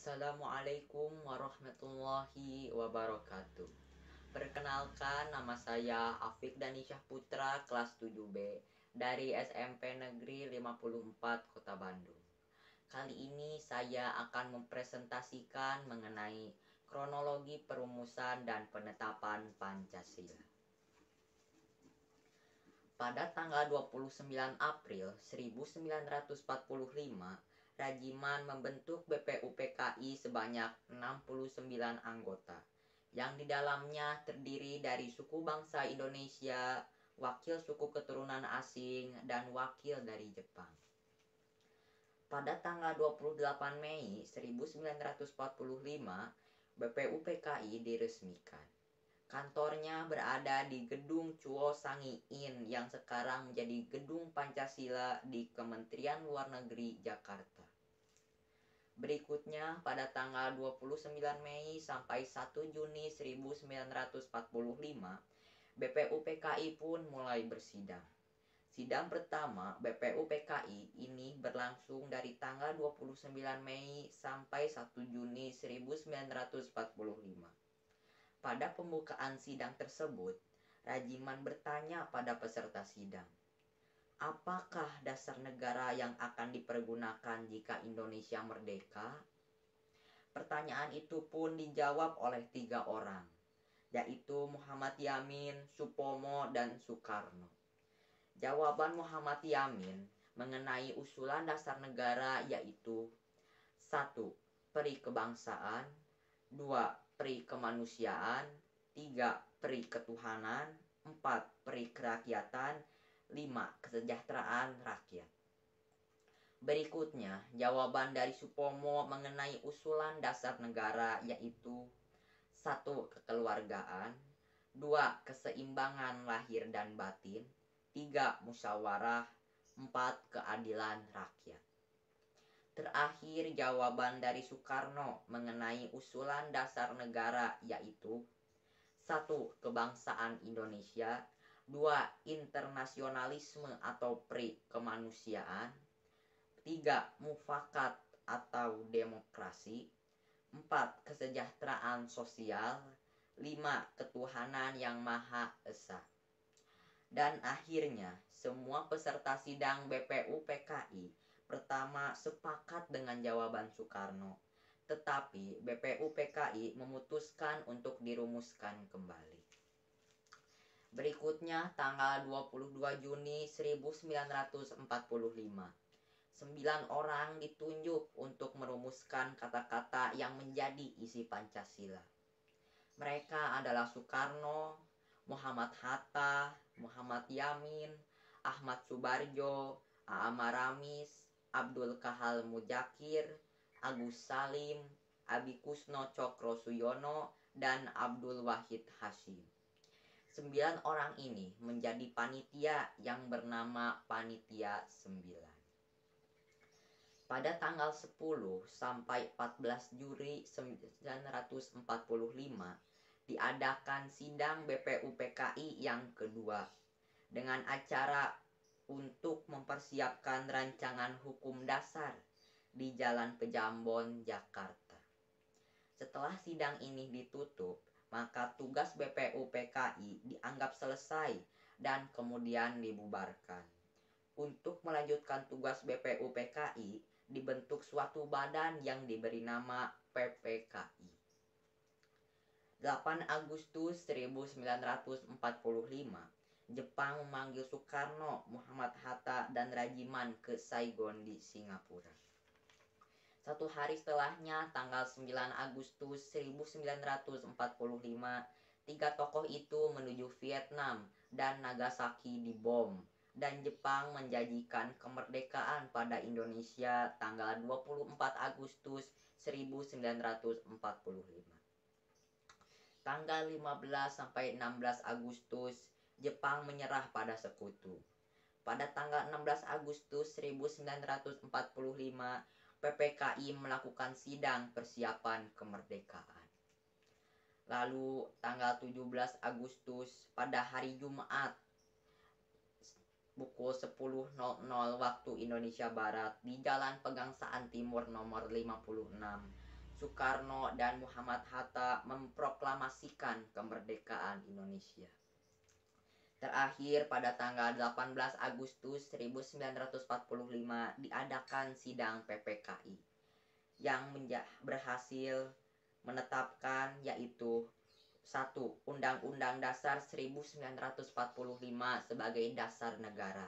Assalamualaikum warahmatullahi wabarakatuh. Perkenalkan, nama saya Afik Danisyah Putra, kelas 7B dari SMP Negeri 54 Kota Bandung. Kali ini saya akan mempresentasikan mengenai kronologi perumusan dan penetapan Pancasila. Pada tanggal 29 April 1945, Rajiman membentuk BPUPKI sebanyak 69 anggota, yang di dalamnya terdiri dari suku bangsa Indonesia, wakil suku keturunan asing, dan wakil dari Jepang. Pada tanggal 28 Mei 1945, BPUPKI diresmikan. Kantornya berada di Gedung Chuo Sangi-in yang sekarang menjadi Gedung Pancasila di Kementerian Luar Negeri Jakarta. Berikutnya, pada tanggal 29 Mei sampai 1 Juni 1945, BPUPKI pun mulai bersidang. Sidang pertama BPUPKI ini berlangsung dari tanggal 29 Mei sampai 1 Juni 1945. Pada pembukaan sidang tersebut, Rajiman bertanya pada peserta sidang, apakah dasar negara yang akan dipergunakan jika Indonesia merdeka? Pertanyaan itu pun dijawab oleh 3 orang, yaitu Muhammad Yamin, Supomo, dan Soekarno. Jawaban Muhammad Yamin mengenai usulan dasar negara yaitu 1. Peri kebangsaan, 2. Peri kemanusiaan, 3. Peri ketuhanan, 4. Peri kerakyatan, 5. Kesejahteraan rakyat. Berikutnya, jawaban dari Supomo mengenai usulan dasar negara yaitu 1. Kekeluargaan, 2. Keseimbangan lahir dan batin, 3. Musyawarah, 4. Keadilan rakyat. Terakhir, jawaban dari Soekarno mengenai usulan dasar negara yaitu 1. Kebangsaan Indonesia, 2. Internasionalisme atau peri kemanusiaan, 3. Mufakat atau demokrasi, 4. Kesejahteraan sosial, 5. Ketuhanan yang Maha Esa. Dan akhirnya, semua peserta sidang BPUPKI pertama sepakat dengan jawaban Soekarno, tetapi BPUPKI memutuskan untuk dirumuskan kembali. Berikutnya, tanggal 22 Juni 1945, 9 orang ditunjuk untuk merumuskan kata-kata yang menjadi isi Pancasila. Mereka adalah Soekarno, Muhammad Hatta, Muhammad Yamin, Ahmad Subarjo, Aam Maramis, Abdul Kahal Muzakir, Agus Salim, Abikusno Cokro Suyono, dan Abdul Wahid Hasyim. 9 orang ini menjadi panitia yang bernama Panitia 9. Pada tanggal 10 sampai 14 Juli 1945, diadakan sidang BPUPKI yang kedua dengan acara untuk mempersiapkan rancangan hukum dasar di Jalan Pejambon, Jakarta. Setelah sidang ini ditutup, maka tugas BPUPKI dianggap selesai dan kemudian dibubarkan. Untuk melanjutkan tugas BPUPKI, dibentuk suatu badan yang diberi nama PPKI. 8 Agustus 1945, Jepang memanggil Soekarno, Muhammad Hatta, dan Rajiman ke Saigon di Singapura. 1 hari setelahnya, tanggal 9 Agustus 1945, 3 tokoh itu menuju Vietnam dan Nagasaki dibom, dan Jepang menjanjikan kemerdekaan pada Indonesia tanggal 24 Agustus 1945. Tanggal 15 sampai 16 Agustus, Jepang menyerah pada sekutu. Pada tanggal 16 Agustus 1945, PPKI melakukan sidang persiapan kemerdekaan. Lalu tanggal 17 Agustus pada hari Jumat pukul 10.00 waktu Indonesia Barat di Jalan Pegangsaan Timur nomor 56, Soekarno dan Muhammad Hatta memproklamasikan kemerdekaan Indonesia. Terakhir pada tanggal 18 Agustus 1945 diadakan sidang PPKI yang berhasil menetapkan yaitu 1. Undang-Undang Dasar 1945 sebagai dasar negara.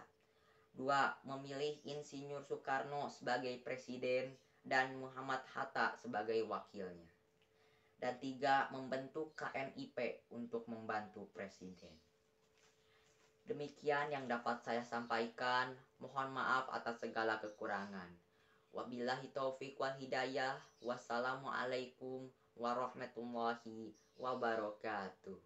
2. Memilih Insinyur Soekarno sebagai presiden dan Muhammad Hatta sebagai wakilnya. Dan 3. Membentuk KMIP untuk membantu presiden. Demikian yang dapat saya sampaikan. Mohon maaf atas segala kekurangan. Wabillahi taufiq wal hidayah. Wassalamualaikum warahmatullahi wabarakatuh.